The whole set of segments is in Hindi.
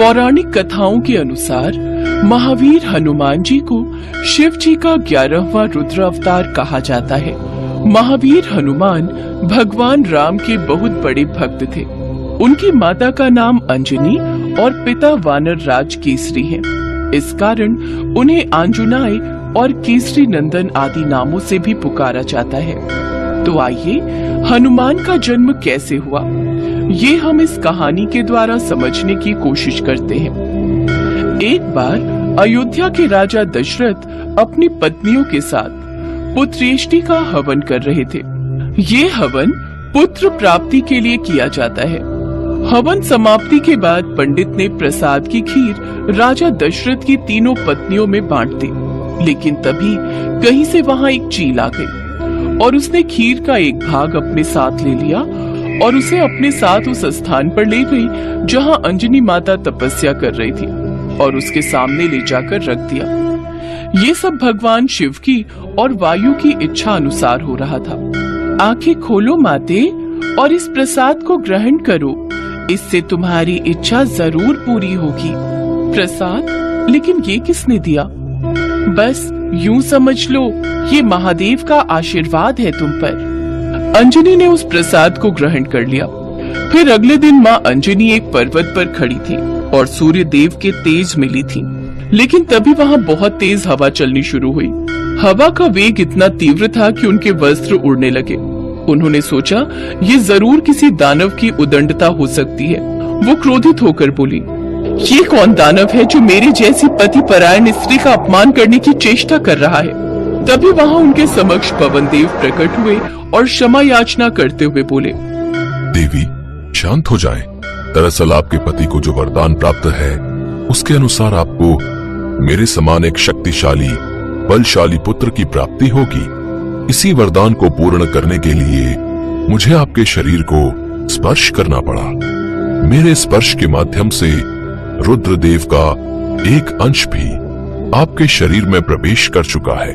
पौराणिक कथाओं के अनुसार महावीर हनुमान जी को शिव जी का 11वां रुद्र अवतार कहा जाता है। महावीर हनुमान भगवान राम के बहुत बड़े भक्त थे। उनकी माता का नाम अंजनी और पिता वानर राज केसरी हैं। इस कारण उन्हें आंजुनाय और केसरी नंदन आदि नामों से भी पुकारा जाता है। तो आइए हनुमान का जन्म कैसे हुआ, ये हम इस कहानी के द्वारा समझने की कोशिश करते हैं। एक बार अयोध्या के राजा दशरथ अपनी पत्नियों के साथ पुत्रेष्टि का हवन कर रहे थे। ये हवन पुत्र प्राप्ति के लिए किया जाता है। हवन समाप्ति के बाद पंडित ने प्रसाद की खीर राजा दशरथ की तीनों पत्नियों में बांट दी, लेकिन तभी कहीं से वहां एक चील आ गई और उसने खीर का एक भाग अपने साथ ले लिया और उसे अपने साथ उस स्थान पर ले गई जहां अंजनी माता तपस्या कर रही थी और उसके सामने ले जाकर रख दिया। ये सब भगवान शिव की और वायु की इच्छा अनुसार हो रहा था। आंखें खोलो माते और इस प्रसाद को ग्रहण करो, इससे तुम्हारी इच्छा जरूर पूरी होगी। प्रसाद? लेकिन ये किसने दिया? बस यूं समझ लो, ये महादेव का आशीर्वाद है तुम पर। अंजनी ने उस प्रसाद को ग्रहण कर लिया। फिर अगले दिन माँ अंजनी एक पर्वत पर खड़ी थी और सूर्य देव के तेज मिली थी, लेकिन तभी वहाँ बहुत तेज हवा चलनी शुरू हुई। हवा का वेग इतना तीव्र था कि उनके वस्त्र उड़ने लगे। उन्होंने सोचा ये जरूर किसी दानव की उदंडता हो सकती है। वो क्रोधित होकर बोली, ये कौन दानव है जो मेरी जैसी पति परायण स्त्री का अपमान करने की चेष्टा कर रहा है? तभी वहाँ उनके समक्ष पवन देव प्रकट हुए और क्षमा याचना करते हुए बोले, देवी शांत हो जाएं। दरअसल आपके पति को जो वरदान प्राप्त है उसके अनुसार आपको मेरे समान एक शक्तिशाली बलशाली पुत्र की प्राप्ति होगी। इसी वरदान को पूर्ण करने के लिए मुझे आपके शरीर को स्पर्श करना पड़ा। मेरे स्पर्श के माध्यम से रुद्रदेव का एक अंश भी आपके शरीर में प्रवेश कर चुका है,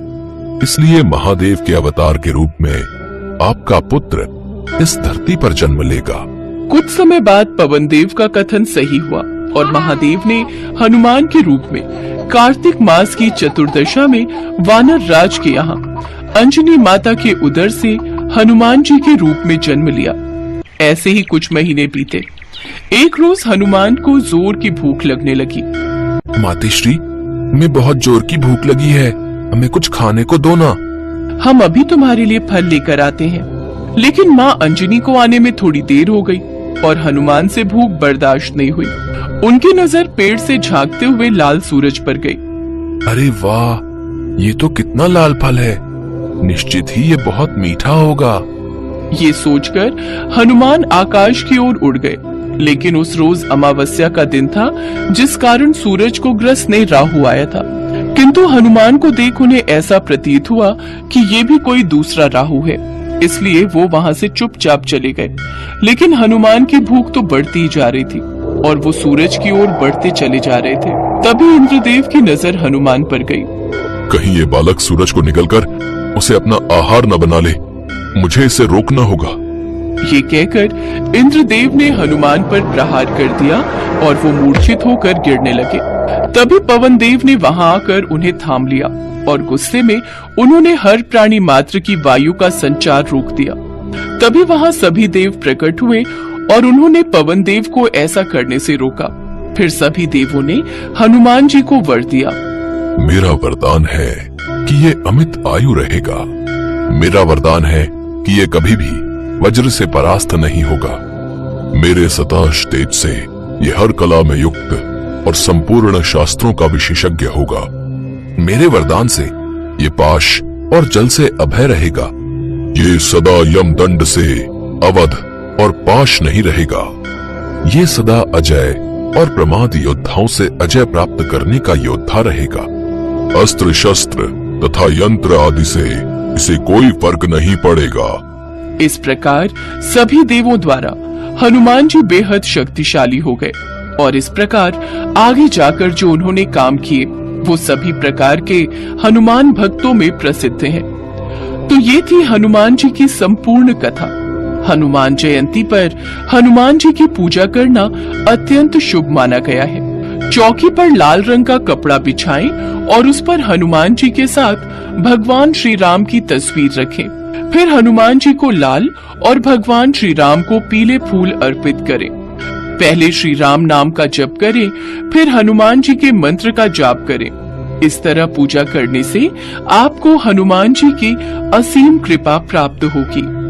इसलिए महादेव के अवतार के रूप में आपका पुत्र इस धरती पर जन्म लेगा। कुछ समय बाद पवन देव का कथन सही हुआ और महादेव ने हनुमान के रूप में कार्तिक मास की चतुर्दशा में वानर राज के यहाँ अंजनी माता के उदर से हनुमान जी के रूप में जन्म लिया। ऐसे ही कुछ महीने बीते। एक रोज हनुमान को जोर की भूख लगने लगी। मातेश्री, मैं बहुत जोर की भूख लगी है, हमें कुछ खाने को दो ना। हम अभी तुम्हारे लिए फल लेकर आते हैं। लेकिन माँ अंजनी को आने में थोड़ी देर हो गई और हनुमान से भूख बर्दाश्त नहीं हुई। उनकी नजर पेड़ से झांकते हुए लाल सूरज पर गई। अरे वाह, ये तो कितना लाल फल है, निश्चित ही ये बहुत मीठा होगा। ये सोचकर हनुमान आकाश की ओर उड़ गए। लेकिन उस रोज अमावस्या का दिन था, जिस कारण सूरज को ग्रस्त ने राहु आया था। किंतु हनुमान को देख उन्हें ऐसा प्रतीत हुआ कि ये भी कोई दूसरा राहु है, इसलिए वो वहां से चुपचाप चले गए। लेकिन हनुमान की भूख तो बढ़ती ही जा रही थी और वो सूरज की ओर बढ़ते चले जा रहे थे। तभी इंद्रदेव की नजर हनुमान पर गई। कहीं ये बालक सूरज को निगलकर उसे अपना आहार न बना ले, मुझे इसे रोकना होगा। ये कहकर इंद्रदेव ने हनुमान पर प्रहार कर दिया और वो मूर्छित होकर गिरने लगे। तभी पवन देव ने वहां आकर उन्हें थाम लिया और गुस्से में उन्होंने हर प्राणी मात्र की वायु का संचार रोक दिया। तभी वहां सभी देव प्रकट हुए और उन्होंने पवन देव को ऐसा करने से रोका। फिर सभी देवों ने हनुमान जी को वर दिया। मेरा वरदान है कि ये अमित आयु रहेगा। मेरा वरदान है कि ये कभी भी वज्र से परास्त नहीं होगा। मेरे सताश तेज से ये हर कला में युक्त और संपूर्ण शास्त्रों का विशेषज्ञ होगा। मेरे वरदान से ये पाश और जल से अभय रहेगा। ये सदा यम दंड से अवध और पाश नहीं रहेगा। ये सदा अजय और प्रमाद योद्धाओं से अजय प्राप्त करने का योद्धा रहेगा। अस्त्र शस्त्र तथा यंत्र आदि से इसे कोई फर्क नहीं पड़ेगा। इस प्रकार सभी देवों द्वारा हनुमान जी बेहद शक्तिशाली हो गए और इस प्रकार आगे जाकर जो उन्होंने काम किए वो सभी प्रकार के हनुमान भक्तों में प्रसिद्ध हैं। तो ये थी हनुमान जी की संपूर्ण कथा। हनुमान जयंती पर हनुमान जी की पूजा करना अत्यंत शुभ माना गया है। चौकी पर लाल रंग का कपड़ा बिछाएं और उस पर हनुमान जी के साथ भगवान श्री राम की तस्वीर रखें। फिर हनुमान जी को लाल और भगवान श्री राम को पीले फूल अर्पित करें। पहले श्री राम नाम का जप करें, फिर हनुमान जी के मंत्र का जाप करें। इस तरह पूजा करने से आपको हनुमान जी की असीम कृपा प्राप्त होगी।